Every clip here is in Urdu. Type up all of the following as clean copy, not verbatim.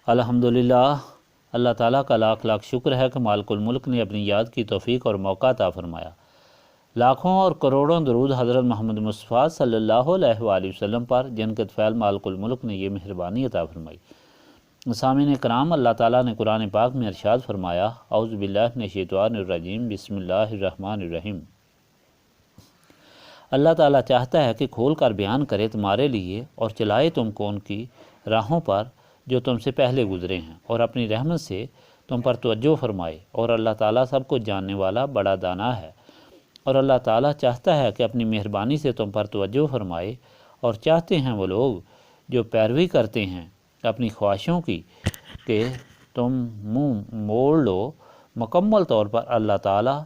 الحمدللہ، اللہ تعالیٰ کا لاکھ لاکھ شکر ہے کہ مالک الملک نے اپنی یاد کی توفیق اور موقع عطا فرمایا۔ لاکھوں اور کروڑوں درود حضرت محمد مصطفیٰ صلی اللہ علیہ وآلہ وسلم پر، جن کے طفیل مالک الملک نے یہ مہربانی عطا فرمائی۔ سامعین کرام، اللہ تعالیٰ نے قرآن پاک میں ارشاد فرمایا، اعوذ باللہ من الشیطان الرجیم، بسم اللہ الرحمن الرحیم۔ اللہ تعالیٰ چاہتا ہے کہ کھول کر بیان کرے تمہارے لیے اور چلائے تم کو ان کی راہوں پر جو تم سے پہلے گزرے ہیں، اور اپنی رحمت سے تم پر توجہ فرمائے، اور اللہ تعالیٰ سب کچھ جاننے والا بڑا دانا ہے۔ اور اللہ تعالیٰ چاہتا ہے کہ اپنی مہربانی سے تم پر توجہ فرمائے، اور چاہتے ہیں وہ لوگ جو پیروی کرتے ہیں اپنی خواہشوں کی کہ تم منہ موڑ لو۔ مکمل طور پر اللہ تعالیٰ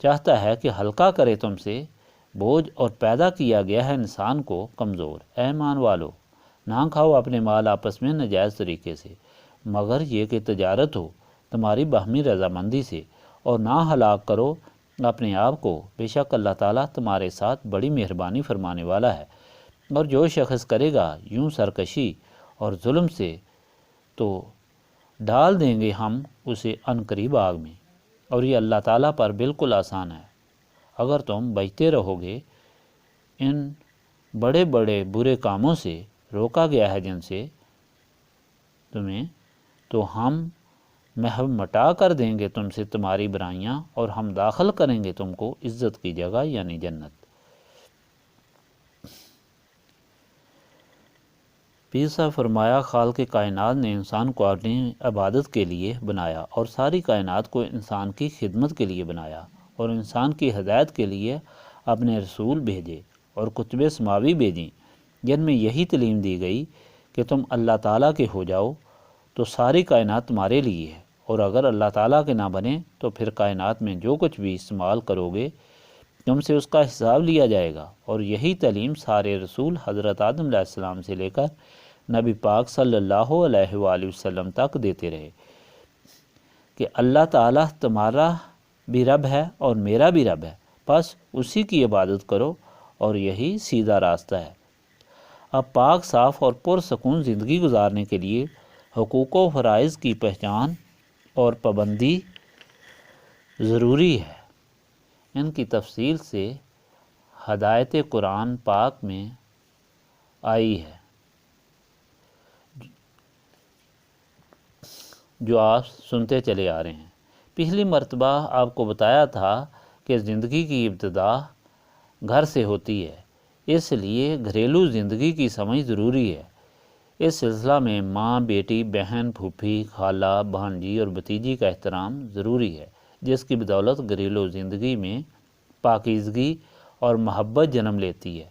چاہتا ہے کہ ہلکا کرے تم سے بوجھ، اور پیدا کیا گیا ہے انسان کو کمزور۔ اے ایمان والو، نہ کھاؤ اپنے مال آپس میں ناجائز طریقے سے، مگر یہ کہ تجارت ہو تمہاری باہمی رضامندی سے، اور نہ ہلاک کرو اپنے آپ کو، بے شک اللہ تعالیٰ تمہارے ساتھ بڑی مہربانی فرمانے والا ہے۔ اور جو شخص کرے گا یوں سرکشی اور ظلم سے، تو ڈال دیں گے ہم اسے عنقریب آگ میں، اور یہ اللہ تعالیٰ پر بالکل آسان ہے۔ اگر تم بچتے رہو گے ان بڑے بڑے برے کاموں سے روکا گیا ہے جن سے تمہیں، تو ہم محو مٹا کر دیں گے تم سے تمہاری برائیاں، اور ہم داخل کریں گے تم کو عزت کی جگہ یعنی جنت۔ پیر صاحب فرمایا، خالق کائنات نے انسان کو اپنی عبادت کے لیے بنایا، اور ساری کائنات کو انسان کی خدمت کے لیے بنایا، اور انسان کی ہدایت کے لیے اپنے رسول بھیجے اور کتب سماوی بھیجیں، جن میں یہی تعلیم دی گئی کہ تم اللہ تعالیٰ کے ہو جاؤ تو ساری کائنات تمہارے لیے ہے، اور اگر اللہ تعالیٰ کے نہ بنے تو پھر کائنات میں جو کچھ بھی استعمال کرو گے تم سے اس کا حساب لیا جائے گا۔ اور یہی تعلیم سارے رسول حضرت آدم علیہ السلام سے لے کر نبی پاک صلی اللہ علیہ وآلہ وسلم تک دیتے رہے کہ اللہ تعالیٰ تمہارا بھی رب ہے اور میرا بھی رب ہے، بس اسی کی عبادت کرو، اور یہی سیدھا راستہ ہے۔ اب پاک صاف اور پرسکون زندگی گزارنے کے لیے حقوق و فرائض کی پہچان اور پابندی ضروری ہے۔ ان کی تفصیل سے ہدایت قرآن پاک میں آئی ہے، جو آپ سنتے چلے آ رہے ہیں۔ پچھلی مرتبہ آپ کو بتایا تھا کہ زندگی کی ابتدا گھر سے ہوتی ہے، اس لیے گھریلو زندگی کی سمجھ ضروری ہے۔ اس سلسلہ میں ماں، بیٹی، بہن، پھوپھی، خالہ، بھانجی اور بھتیجی کا احترام ضروری ہے، جس کی بدولت گھریلو زندگی میں پاکیزگی اور محبت جنم لیتی ہے۔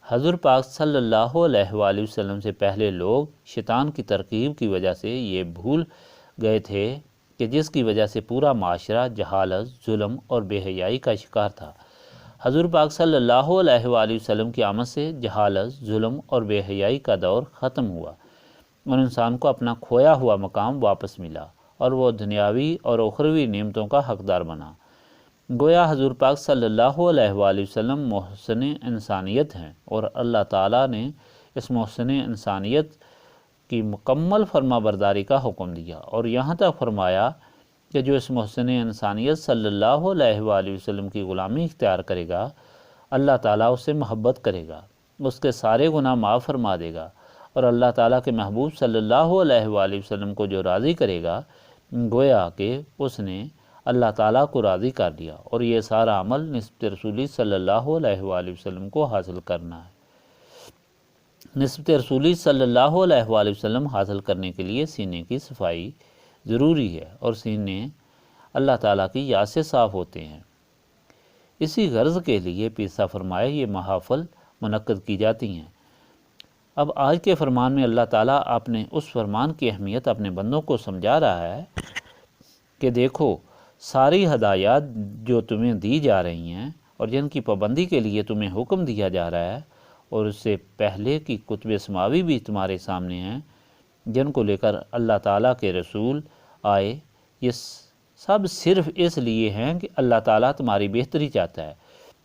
حضور پاک صلی اللہ علیہ وآلہ وسلم سے پہلے لوگ شیطان کی ترکیب کی وجہ سے یہ بھول گئے تھے کہ جس کی وجہ سے پورا معاشرہ جہالت، ظلم اور بے حیائی کا شکار تھا۔ حضور پاک صلی اللہ علیہ وآلہ وسلم کی آمد سے جہالت، ظلم اور بے حیائی کا دور ختم ہوا، اور انسان کو اپنا کھویا ہوا مقام واپس ملا، اور وہ دنیاوی اور اخروی نعمتوں کا حقدار بنا۔ گویا حضور پاک صلی اللہ علیہ وآلہ وسلم محسن انسانیت ہیں، اور اللہ تعالیٰ نے اس محسن انسانیت کی مکمل فرما برداری کا حکم دیا، اور یہاں تک فرمایا کہ جو اس محسن انسانیت صلی اللہ علیہ وآلہ وسلم کی غلامی اختیار کرے گا، اللہ تعالیٰ اس سے محبت کرے گا، اس کے سارے گناہ معاف فرما دے گا، اور اللہ تعالیٰ کے محبوب صلی اللہ علیہ وآلہ وسلم کو جو راضی کرے گا، گویا کہ اس نے اللہ تعالیٰ کو راضی کر لیا، اور یہ سارا عمل نسبت رسولی صلی اللہ علیہ وآلہ وسلم کو حاصل کرنا ہے۔ نسبت رسولی صلی اللہ علیہ وآلہ وسلم حاصل کرنے کے لیے سینے کی صفائی ضروری ہے، اور سینے اللہ تعالیٰ کی یاد سے صاف ہوتے ہیں۔ اسی غرض کے لیے پیسہ فرمائے یہ محافل منعقد کی جاتی ہیں۔ اب آج کے فرمان میں اللہ تعالیٰ اپنے اس فرمان کی اہمیت اپنے بندوں کو سمجھا رہا ہے کہ دیکھو، ساری ہدایات جو تمہیں دی جا رہی ہیں اور جن کی پابندی کے لیے تمہیں حکم دیا جا رہا ہے، اور اس سے پہلے کی کتب سماوی بھی تمہارے سامنے ہیں جن کو لے کر اللہ تعالیٰ کے رسول آئے، یہ سب صرف اس لیے ہیں کہ اللہ تعالیٰ تمہاری بہتری چاہتا ہے۔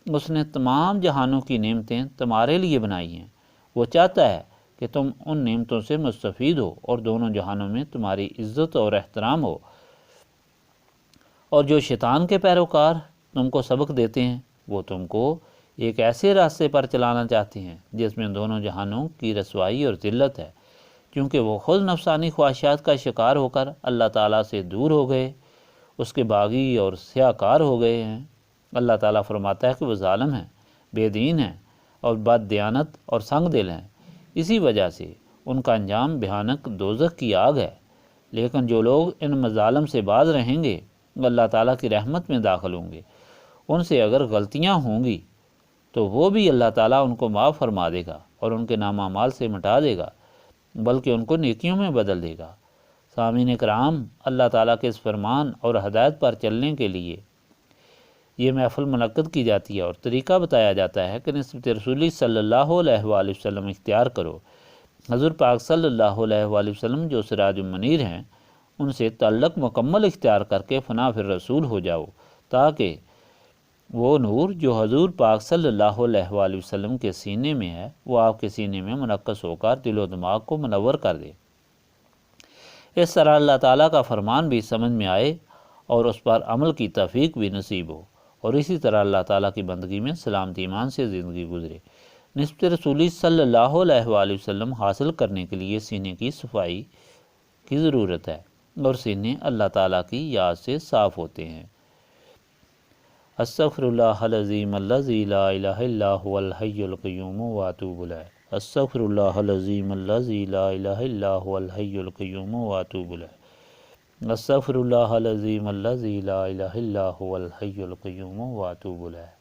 اس نے تمام جہانوں کی نعمتیں تمہارے لیے بنائی ہیں۔ وہ چاہتا ہے کہ کہ تم ان نعمتوں سے مستفید ہو اور دونوں جہانوں میں تمہاری عزت اور احترام ہو۔ اور جو شیطان کے پیروکار تم کو سبق دیتے ہیں وہ تم کو ایک ایسے راستے پر چلانا چاہتے ہیں جس میں دونوں جہانوں کی رسوائی اور ذلت ہے، کیونکہ وہ خود نفسانی خواہشات کا شکار ہو کر اللہ تعالیٰ سے دور ہو گئے، اس کے باغی اور سیاہ کار ہو گئے ہیں۔ اللہ تعالیٰ فرماتا ہے کہ وہ ظالم ہیں، بے دین ہیں اور بد دیانت اور سنگ دل ہیں، اسی وجہ سے ان کا انجام بھیانک دوزخ کی آگ ہے۔ لیکن جو لوگ ان مظالم سے باز رہیں گے اللہ تعالیٰ کی رحمت میں داخل ہوں گے۔ ان سے اگر غلطیاں ہوں گی تو وہ بھی اللہ تعالیٰ ان کو معاف فرما دے گا اور ان کے نام اعمال سے مٹا دے گا، بلکہ ان کو نیکیوں میں بدل دے گا۔ سامعین کرام، اللہ تعالیٰ کے اس فرمان اور ہدایت پر چلنے کے لیے یہ محفل منعقد کی جاتی ہے اور طریقہ بتایا جاتا ہے کہ نسبت رسولی صلی اللہ علیہ وآلہ وسلم اختیار کرو۔ حضور پاک صلی اللہ علیہ وآلہ وسلم جو سراج المنیر ہیں، ان سے تعلق مکمل اختیار کر کے فنا فی الرسول ہو جاؤ، تاکہ وہ نور جو حضور پاک صلی اللہ علیہ وآلہ وسلم کے سینے میں ہے وہ آپ کے سینے میں منعکس ہو کر دل و دماغ کو منور کر دے۔ اس طرح اللہ تعالیٰ کا فرمان بھی سمجھ میں آئے اور اس پر عمل کی توفیق بھی نصیب ہو، اور اسی طرح اللہ تعالیٰ کی بندگی میں سلامتی ایمان سے زندگی گزرے۔ نسبت رسولی صلی اللہ علیہ وآلہ وسلم حاصل کرنے کے لیے سینے کی صفائی کی ضرورت ہے، اور سینے اللہ تعالیٰ کی یاد سے صاف ہوتے ہیں۔ استغفر اللہ العظیم الذی لا الہ الا هو الحی القیوم واتوب الیہ۔ استغفر اللہ العظیم الذی لا الہ الا هو الحی القیوم واتوب الیہ۔ استغفر اللہ العظیم الذی لا الہ الا هو الحی القیوم واتوب الیہ۔